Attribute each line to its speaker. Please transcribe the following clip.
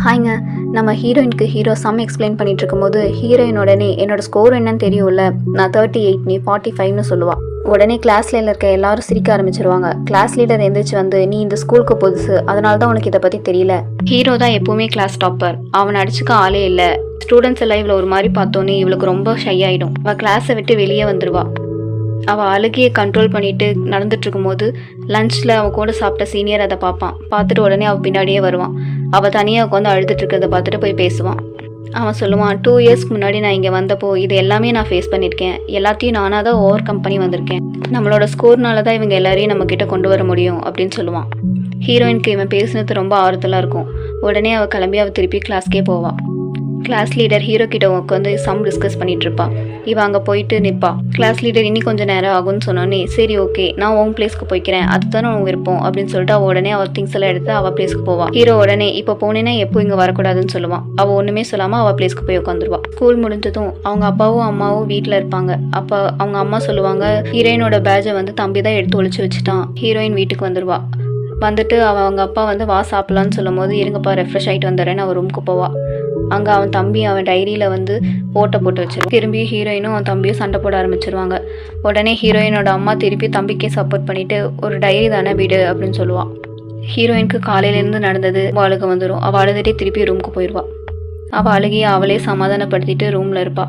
Speaker 1: ஹாய்ங்க. நம்ம ஹீரோயினுக்கு hero explain பண்ணிட்டு இருக்கும்போது ஹீரோயின் உடனே என்னோட ஸ்கோர் என்னன்னு தெரியும்ல, நான் 38 நீ 45ன்னு சொல்லுவா. உடனே கிளாஸ்ல இருக்க எல்லாரும் சிரிக்க ஆரம்பிச்சிருவாங்க. கிளாஸ் லீடர் எந்திரிச்சு வந்து, நீ இந்த ஸ்கூலுக்கு புதுசு, அதனால தான் உனக்கு இதை பத்தி தெரியல. ஹீரோ தான் எப்பவுமே கிளாஸ் டாப்பர், அவனை அடிச்சுக்க ஆளே இல்ல. ஸ்டூடெண்ட்ஸ் எல்லாம் இவ்வளோ ஒரு மாதிரி பார்த்தோன்னே இவளுக்கு ரொம்ப ஷை ஆயிடும். அவள் கிளாஸை விட்டு வெளியே வந்துருவா. அவள் அழுகையை கண்ட்ரோல் பண்ணிட்டு நடந்துட்டு இருக்கும்போது லஞ்சில் அவன் கூட சாப்பிட்ட சீனியர் அதை பார்ப்பான். பார்த்துட்டு உடனே அவள் பின்னாடியே வருவான். அவள் தனியாக உட்காந்து அழுதுட்டு இருக்கிறத பார்த்துட்டு போய் பேசுவான். அவன் சொல்லுவான், 2 இயர்ஸ்க்கு முன்னாடி நான் இங்கே வந்தப்போ இது எல்லாமே நான் ஃபேஸ் பண்ணியிருக்கேன். எல்லாத்தையும் நானாக தான் ஓவர் கம் பண்ணி வந்திருக்கேன். நம்மளோட ஸ்கோர்னால தான் இவங்க எல்லாரையும் நம்மக்கிட்ட கொண்டு வர முடியும் அப்படின்னு சொல்லுவான். ஹீரோயினுக்கு இவன் பேசுனது ரொம்ப ஆறுதலாக இருக்கும். உடனே அவள் கிளம்பி அவள் திருப்பி கிளாஸ்க்கே போவாள். கிளாஸ் லீடர் ஹீரோ கிட்ட உட்காந்து சம் டிஸ்கஸ் பண்ணிட்டு இருப்பா. இவன் அங்கே போயிட்டு நிற்பா. கிளாஸ் லீடர் இன்னி கொஞ்சம் நேரம் ஆகும்னு சொன்னோன்னே, சரி ஓகே நான் உன் பிளேஸ்க்கு போய்க்கிறேன், அதுதானே உன் விருப்பம் அப்படின்னு சொல்லிட்டு அவள் உடனே அவள் திங்ஸ் எல்லாம் எடுத்து அவள் பிளேஸ்க்கு போவா. ஹீரோ உடனே இப்போ போனேன்னா எப்போ இங்கே வரக்கூடாதுன்னு சொல்லுவான். அவள் ஒன்றுமே சொல்லாமல் அவள் பிளேஸ்க்கு போய் உட்காந்துருவா. ஸ்கூல் முடிஞ்சதும் அவங்க அப்பாவும் அம்மாவும் வீட்டில் இருப்பாங்க. அப்போ அவங்க அம்மா சொல்லுவாங்க, ஹீரோயினோட பேஜை வந்து தம்பி தான் எடுத்து ஒழிச்சு வச்சுட்டான். ஹீரோயின் வீட்டுக்கு வந்துடுவா. வந்துட்டு அவங்க அப்பா வந்து வா சாப்பிட்லான்னு சொல்லும் போது, இருங்கப்பா ரெஃப்ரெஷ் ஆகிட்டு வந்துடுறேன்னு அவள் ரூமுக்கு போவா. அங்கே அவன் தம்பி அவன் டைரியில் வந்து ஓட்டை போட்டு வச்சிருவான். திரும்பி ஹீரோயினும் அவன் தம்பியும் சண்டை போட ஆரம்பிச்சிருவாங்க. உடனே ஹீரோயினோட அம்மா திருப்பி தம்பிக்கே சப்போர்ட் பண்ணிட்டு, ஒரு டைரி தானே விடு அப்படின்னு சொல்லுவாள். ஹீரோயினுக்கு காலையிலேருந்து நடந்தது அவளுக்கு வந்துடும். அவள் அழுதுகிட்டே திருப்பி ரூமுக்கு போயிடுவாள். அவள் அழுகியை அவளே சமாதானப்படுத்திட்டு ரூமில் இருப்பாள்.